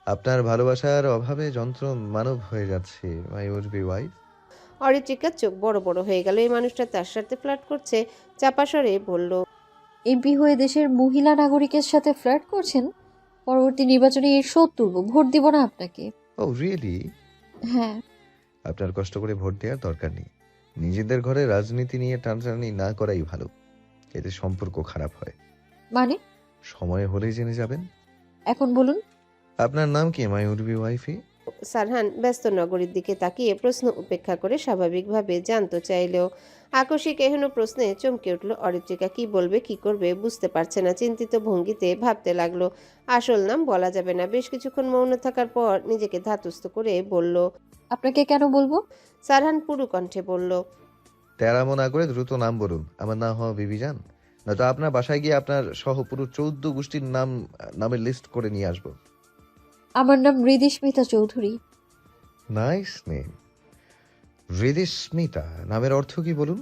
আপনার ভালোবাসার অভাবে যন্ত্র মানব হয়ে যাচ্ছে, মাই উড বি ওয়াইফ। অরিত্রিকার চোখ বড় বড় হয়ে গেল। এই মানুষটা তার সাথে ফ্লার্ট করছে? চাপা স্বরে বলল। এমপি হয়ে দেশের মহিলা নাগরিকের সাথে ফ্লার্ট করছেন? পরবর্তী নির্বাচনে এর শোধ তুলব, ভোট দিব না আপনাকে। ও রিয়েলি? হ্যাঁ। আপনার কষ্ট করে ভোট দেওয়ার দরকার নেই। নিজেদের ঘরে রাজনীতি নিয়ে টানাটানি না করাই ভালো, এতে সম্পর্ক খারাপ হয়। মানে? সময় হলেই জেনে যাবেন। এখন বলুন। আপনার নাম কি, মাই উড বি ওয়াইফি? সারহান ব্যস্ত নগরীর দিকে তাকিয়ে প্রশ্ন উপেক্ষা করে স্বাভাবিকভাবে জানতে চাইলেও আকস্মিক এহেন প্রশ্নে চমকে উঠল অরিত্রিকা। কি বলবে, কি করবে বুঝতে পারছে না। চিন্তিত ভঙ্গিতে ভাবতে লাগলো। আসল নাম বলা যাবে না। বেশ কিছুক্ষণ মৌন থাকার পর নিজেকে ধাতস্থ করে বলল। আপনাকে কেন বলবো? সারহান পুরু কণ্ঠে বলল। তেরামো না করে দ্রুত নাম বলুন। আমার নাম হওয়া বিবিজান, নয়তো আপনার বাসায় গিয়ে আপনার সহ পুরো 14 গোষ্ঠীর নামের লিস্ট করে নিয়ে আসবো। আমার নাম হৃদিস্মিতা চৌধুরী। Nice name. হৃদিস্মিতা নামের অর্থ কি বলুন?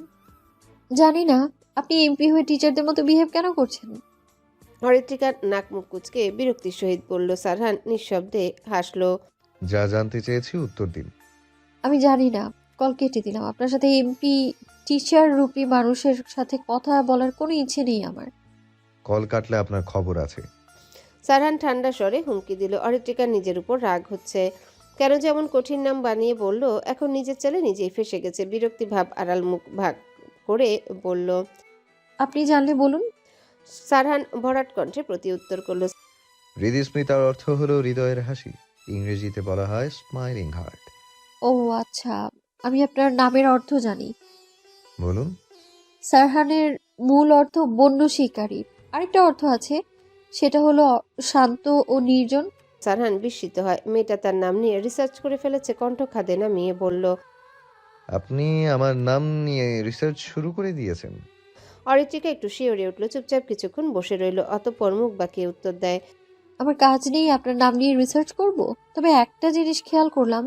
জানি না। আপনি এমপি হয়ে টিচারদের মতো বিহেভ কেন করছেন? অরিত্রিকার নাক মুখ কুচকে বিরক্তির সহিত বলল। সারহান নিঃশব্দে হাসলো। যা জানতে চেয়েছি উত্তর দিন। আমি জানি না। কল কেটে দিলাম। আপনার সাথে এমপি টিচার রূপী মানুষের সাথে কথা বলার কোনো ইচ্ছে নেই আমার। কল কাটলে আপনার খবর আছে। সারহান ঠান্ডা স্বরে হুমকি দিল। অরিত্রিকার নিজের উপর রাগ হচ্ছে। কেন যেমন কঠিন নাম বানিয়ে বলল। এখন নিজের চালে নিজেই ফেসে গেছে। বিরক্তি ভাব আড়াল মুখ ভাগ করে বলল। আপনি জানলে বলুন। সারহান ভরাট কণ্ঠে প্রতি উত্তর করল। হৃদিস্মিতার অর্থ হলো হৃদয়ের হাসি, ইংরেজিতে বলা হয় স্মাইলিং হার্ট। ও আচ্ছা, আমি আপনার নামের অর্থ জানি। বলুন। সারহানের মূল অর্থ বন্য শিকারী। আরেকটা অর্থ আছে, সেটা হলো শান্ত ও নির্জন। সারহান বিস্মিত হয়। মেয়েটা তার নাম নিয়ে রিসার্চ করে ফেলেছে। কণ্ঠ খাদে নামিয়ে বলল। আপনি আমার নাম নিয়ে রিসার্চ শুরু করে দিয়েছেন? অরিত্রিকা একটু শিওরে উঠল। চুপচাপ কিছুক্ষণ বসে রইল, অতঃপর মুখ বাঁকিয়ে উত্তর দেয়। আমার কাজ নেই আপনার নাম নিয়ে রিসার্চ করব। তবে একটা জিনিস খেয়াল করলাম,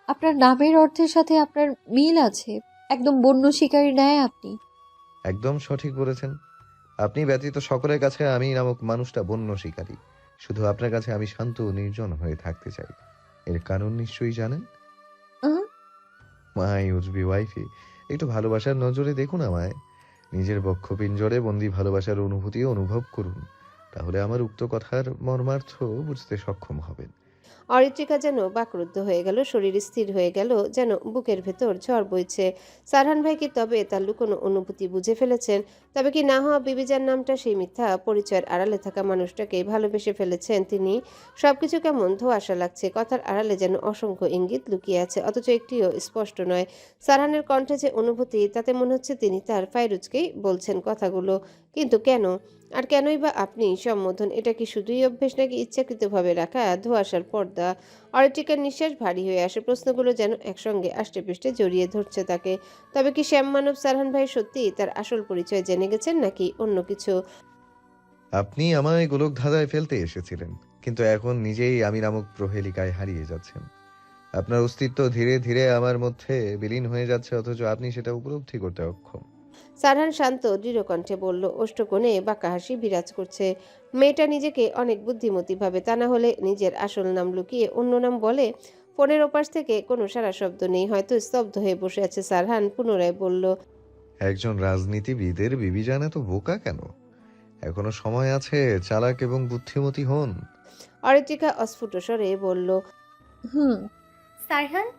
আপনার নামের অর্থের সাথে আপনার মিল আছে। একদম বন্য শিকারী ন্যায় আপনি। একদম সঠিক বলেছেন। আপনি ব্যতীত সকলের কাছে আমি নামক মানুষটা বন্য শিকারী। শুধু আপনার কাছে আমি শান্ত ও নির্জন হয়ে থাকতে চাই। এর কারণ নিশ্চয়ই জানেন। মাই উড বি ওয়াইফি, একটু ভালোবাসার নজরে দেখুন আমায়। নিজের বক্ষপিঞ্জরে বন্দি ভালোবাসার অনুভূতি অনুভব করুন। তাহলে আমার উক্ত কথার মর্মার্থ বুঝতে সক্ষম হবেন। অরিত্রিকা যেন বাকরুদ্ধ হয়ে গেল। শরীর স্থির হয়ে গেল, যেন বুকের ভেতর ঝড় বইছে। সারহান ভাই কি তবে তার লুকোনো অনুভূতি বুঝে ফেলেছেন? তবে কি না হওয়া বিবিজান নামটা সেই মিথ্যা পরিচয়ের আড়ালে থাকা মানুষটাকে ভালোবেসে ফেলেছেন তিনি? সবকিছু কেমন ধোঁয়াশা লাগছে। কথার আড়ালে যেন অসংখ্য ইঙ্গিত লুকিয়ে আছে, অথচ একটিও স্পষ্ট নয়। সারহানের কণ্ঠে যে অনুভূতি, তাতে মনে হচ্ছে তিনি তার ফাইরুজকেই বলছেন কথাগুলো। কিন্তু কেন? আর কেনই বা আপনি সম্বোধন? এটা কি শুধুই অভ্যেস, নাকি ইচ্ছাকৃতভাবে রাখা ধোঁয়াশার পর্দা? অরিত্রিকার নিঃশ্বাস ভারী হয়ে আসে। প্রশ্নগুলো যেন একসঙ্গে আষ্টে পৃষ্ঠে জড়িয়ে ধরছে তাকে। তবে কি শ্যাম মানব সারহান ভাই সত্যি তার আসল পরিচয় জেনে গেছেন, নাকি অন্য কিছু? আপনি আমায় গোলক ধাঁধায় ফেলতে এসেছিলেন, কিন্তু এখন নিজেই আমি নামক প্রহেলিকায় হারিয়ে যাচ্ছেন। আপনার অস্তিত্ব ধীরে ধীরে আমার মধ্যে বিলীন হয়ে যাচ্ছে, অথচ আপনি সেটা উপলব্ধি করতে অক্ষম। সারহান শান্ত দৃঢ় কণ্ঠে বলল। ওষ্ঠকোণে বাঁকা হাসি বিরাজ করছে। মেয়েটা নিজেকে অনেক বুদ্ধিমতী ভাবে, তা না হলে নিজের আসল নাম লুকিয়ে অন্য নাম বলে। ফোনের ওপাশ থেকে কোনো সারা শব্দ নেই, হয়তো স্তব্ধ হয়ে বসে আছে সারহান। পুনরায় বলল, একজন রাজনীতিবিদের বিবি জানে তো বোকা কেন? এখনো সময় আছে, চালাক এবং বুদ্ধিমতী হন। অরিত্রিকা অস্ফুট স্বরে বলল, সারহান।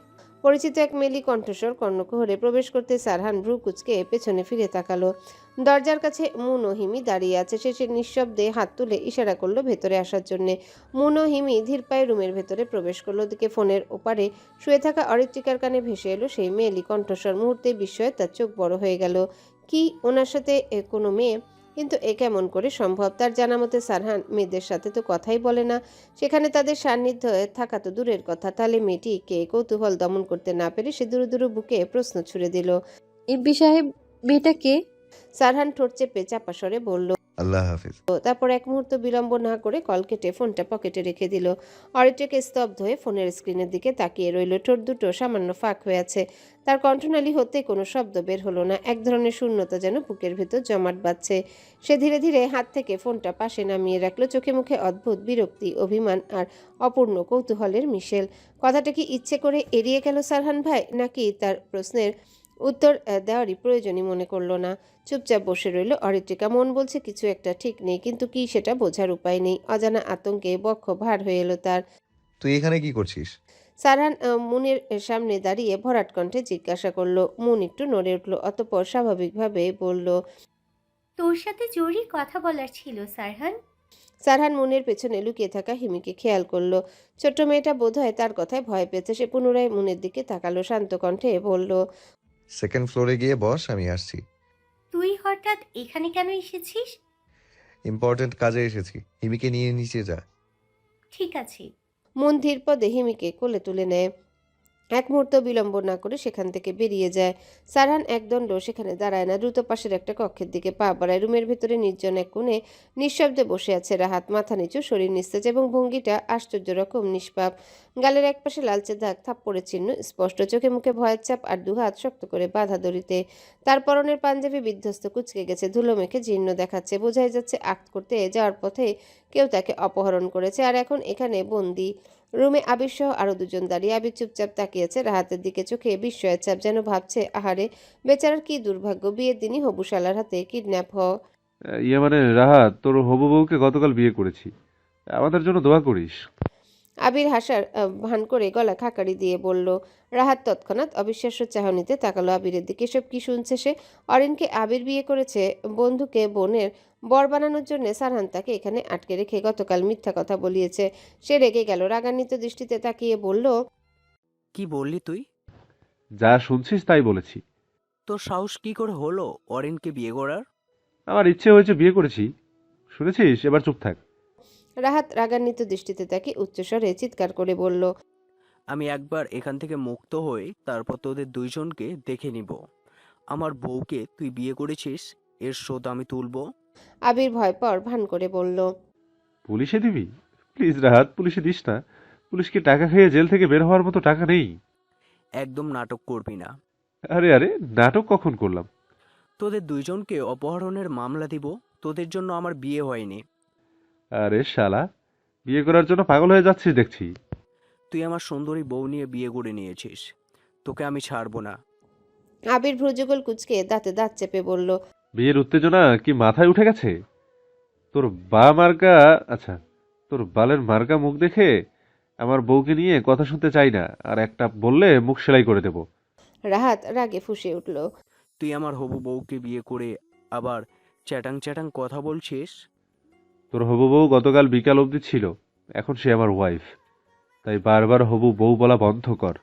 পরিচিত এক মেলি কণ্ঠস্বর কর্ণকুহরে প্রবেশ করতে সারহান ভ্রু কুচকে পেছনে ফিরে তাকালো। দরজার কাছে মুন ও হিমি দাঁড়িয়ে আছে। সে নিঃশব্দে হাত তুলে ইশারা করলো ভেতরে আসার জন্য। মুন ও হিমি ধীর পায়ে রুমের ভেতরে প্রবেশ করলো। ওদিকে ফোনের ওপারে শুয়ে থাকা অরিত্রিকার কানে ভেসে এলো সেই মেয়েলি কণ্ঠস্বর। মুহূর্তে বিস্ময়ে তার চোখ বড় হয়ে গেল। কি, ওনার সাথে কোনো মেয়ে? কিন্তু এ কেমন করে সম্ভব? তার জানা মতে সারহান মেয়েদের সাথে তো কথাই বলে না। সেখানে তাদের সান্নিধ্য থাকা তো দূরের কথা। তাহলে মেয়েটি কে? কৌতূহল দমন করতে না পেরে সে দূরে দূরে বুকে প্রশ্ন ছুড়ে দিল, এমপি সাহেব, মেয়েটা কে? সারহান ঠোঁট চেপে চাপা স্বরে বলল, আল্লাহ হাফিজ। তারপর এক মুহূর্ত বিলম্ব না করে কল কেটে ফোনটা পকেটে রেখে দিল। অরিত্রিকা স্তব্ধ হয়ে ফোনের স্ক্রিনের দিকে তাকিয়ে রইল। ঠোঁট দুটো সামান্য ফাঁক হয়ে আছে। তার কণ্ঠনালী হতে কোনো শব্দ বের হলো না। এক ধরনের শূন্যতা যেন বুকের ভেতর জমাট বাঁধছে। সে ধীরে ধীরে হাত থেকে ফোনটা পাশে নামিয়ে রাখলো। চোখে মুখে অদ্ভুত বিরক্তি, অভিমান আর অপূর্ণ কৌতূহলের মিশেল। কথাটা কি ইচ্ছে করে এড়িয়ে গেল সারহান ভাই, নাকি তার প্রশ্নের উত্তর দেওয়ারই প্রয়োজনই মনে করলো না? চুপচাপ বসে রইল অরিত্রিকা। মন বলছে কিছু একটা ঠিক নেই, কিন্তু কি সেটা বোঝার উপায় নেই। অজানা আতঙ্কে বক্ষ ভার হয়ে এলো তার। তুই এখানে কি করছিস? সারহান মুনের সামনে দাঁড়িয়ে ভরাট কণ্ঠে জিজ্ঞাসা করলো। মুন একটু নড়ে উঠল, অতঃপর স্বাভাবিকভাবে বলল, তোর সাথে জরুরি কথা বলার ছিল সারহান। সারহান মুনের পেছনে লুকিয়ে থাকা হিমিকে খেয়াল করলো। ছোট্ট মেয়েটা বোধহয় তার কথায় ভয় পেয়েছে। সে পুনরায় মুনের দিকে তাকালো, শান্ত কণ্ঠে বলল, সেকেন্ড ফ্লোরে গিয়ে বস, আমি আসছি। তুই হঠাৎ এখানে কেন এসেছিস? ইম্পর্টেন্ট কাজে এসেছি। হিমিকে নিয়ে নিচে যা। ঠিক আছে। মুন ধীর পদে হিমিকে কোলে তুলে নেয়। এক মুহূর্ত বিলম্ব না করে সেখান থেকে বেরিয়ে যায়। সারহান একদণ্ড সেখানে দাঁড়ায় না, দ্রুত পাশের একটা কক্ষের দিকে পা বাড়ায়। রুমের ভেতরে নির্জন এক কোণে নিঃশব্দে বসে আছে রাহাত, মাথা নিচু, শরীর নিস্তেজ এবং ভঙ্গিটা আশ্চর্য রকম নিষ্পাপ। গালের একপাশে লালচে দাগ, থাপ্পড়ের চিহ্ন স্পষ্ট। চোখে মুখে ভয়ের চাপ আর দুহাত শক্ত করে বাঁধা দড়িতে। তার পরনের পাঞ্জাবি বিধ্বস্ত, কুঁচকে গেছে, ধুলো মেখে জীর্ণ দেখাচ্ছে। বোঝাই যাচ্ছে আক্ট করতে যাওয়ার পথে কেউ তাকে অপহরণ করেছে আর এখন এখানে বন্দি। রুমে আবির সহ আরো দুজন দাঁড়িয়ে। আবির চুপচাপ তাকিয়েছে রাহাতের দিকে, চোখে বিস্ময়ের ছাপ। যেন ভাবছে, আহারে বেচারার কি দুর্ভাগ্য, বিয়ের দিনই হবুশালার হাতে কিডন্যাপ হওয়া। ইয়ে মানে রাহাত, তোর হবু বউকে গতকাল বিয়ে করেছি, আমাদের জন্য দোয়া করিস। আবির হাসার ভান করে গলা খাকারি দিয়ে বলল। রাহাত তৎক্ষণাৎ অবিশ্বাস্য চাহনিতে তাকালো আবিরের দিকে। সব কি শুনছে সে? অরিনকে আবির বিয়ে করেছে, বন্ধুকে বোনের বর বানানোর জন্য সারহান তাকে এখানে আটকে রেখে গতকাল মিথ্যা কথা বলিয়েছে। সে রেগে গেল, রাগান্বিত দৃষ্টিতে তাকিয়ে বলল, কি বললি তুই? যা শুনছিস তাই বলেছি। তোর সাহস কি করে হলো অরিনকে বিয়ে করার? আমার ইচ্ছে হয়েছে, বিয়ে করেছি। শুনেছিস, এবার চুপ থাক। রাহাত রাগান্বিত দৃষ্টিতে তাকে উচ্চস্বরে চিৎকার করে বলল, আমি একবার এখান থেকে মুক্ত হই, তারপর তোদের দুইজনকে দেখে নিব। আমার বউকে তুই বিয়ে করেছিস, এর শোধ আমি তুলব। আবির ভয় পাওয়ার ভান করে বলল, পুলিশে দিবি? প্লিজ রাহাত, পুলিশে দিস না। পুলিশকে টাকা খেয়ে জেল থেকে বের হওয়ার মতো টাকা নেই। একদম নাটক করবি না। আরে আরে, নাটক কখন করলাম? তোদের দুইজনকে অপহরণের মামলা দিব। তোদের জন্য আমার বিয়ে হয়নি। আরে শালা, বিয়ে করার জন্য পাগল হয়ে যাচ্ছিস দেখছি। তুই আমার সুন্দরী বউ নিয়ে বিয়ে করে নিয়েছিস, তোকে আমি ছাড়বো না। আবির ভ্রুযুগল কুঁচকে দাঁতে দাঁত চেপে বলল, বিয়ের উত্তেজনা কি মাথায় উঠে গেছে? তোর তোর বালের মার্কা মুখ দেখে আমার বউকে নিয়ে কথা শুনতে চাই না, আর একটা বললে মুখ সেলাই করে দেব। রাহাত রাগে ফুঁসে উঠল। তুই আমার হবু বউকে বিয়ে করে আবার চ্যাটাং চ্যাটাং কথা বলছিস? তোর হবু বউ গতকাল বিকাল অবধি ছিল, এখন সে আমার ওয়াইফ, তাই বারবার হবু বউ বলা বন্ধ কর।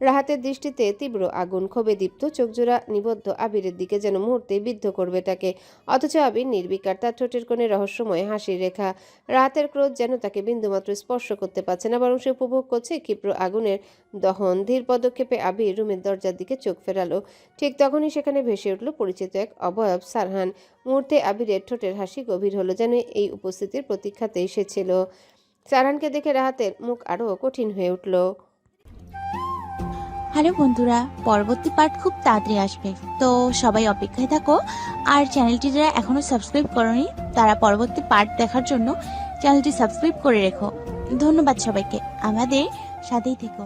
রাহাতের দৃষ্টিতে তীব্র আগুন, ক্ষোভে দীপ্ত, চোখজোড়া নিবদ্ধ আবিরের দিকে, যেন মুহূর্তে বিদ্ধ করবে তাকে। অথচ আবির নির্বিকার, তার ঠোঁটের কোণে রহস্যময় হাসির রেখা। রাহাতের ক্রোধ যেন তাকে বিন্দুমাত্র স্পর্শ করতে পারছে না, বরং সে উপভোগ করছে ক্ষিপ্র আগুনের দহন। ধীর পদক্ষেপে আবির রুমের দরজার দিকে চোখ ফেরালো। ঠিক তখনই সেখানে ভেসে উঠল পরিচিত এক অবয়ব, সারহান। মুহূর্তে আবিরের ঠোঁটের হাসি গভীর হলো, যেন এই উপস্থিতির প্রতীক্ষাতে এসেছিল। সারহানকে দেখে রাহাতের মুখ আরও কঠিন হয়ে উঠল। হ্যালো বন্ধুরা, পরবর্তী পার্ট খুব তাড়াতাড়ি আসবে, তো সবাই অপেক্ষায় থাকো। আর চ্যানেলটি যারা এখনো সাবস্ক্রাইব করোনি তারা পরবর্তী পার্ট দেখার জন্য চ্যানেলটি সাবস্ক্রাইব করে রেখো। ধন্যবাদ সবাইকে আমাদের সাথেই থেকো।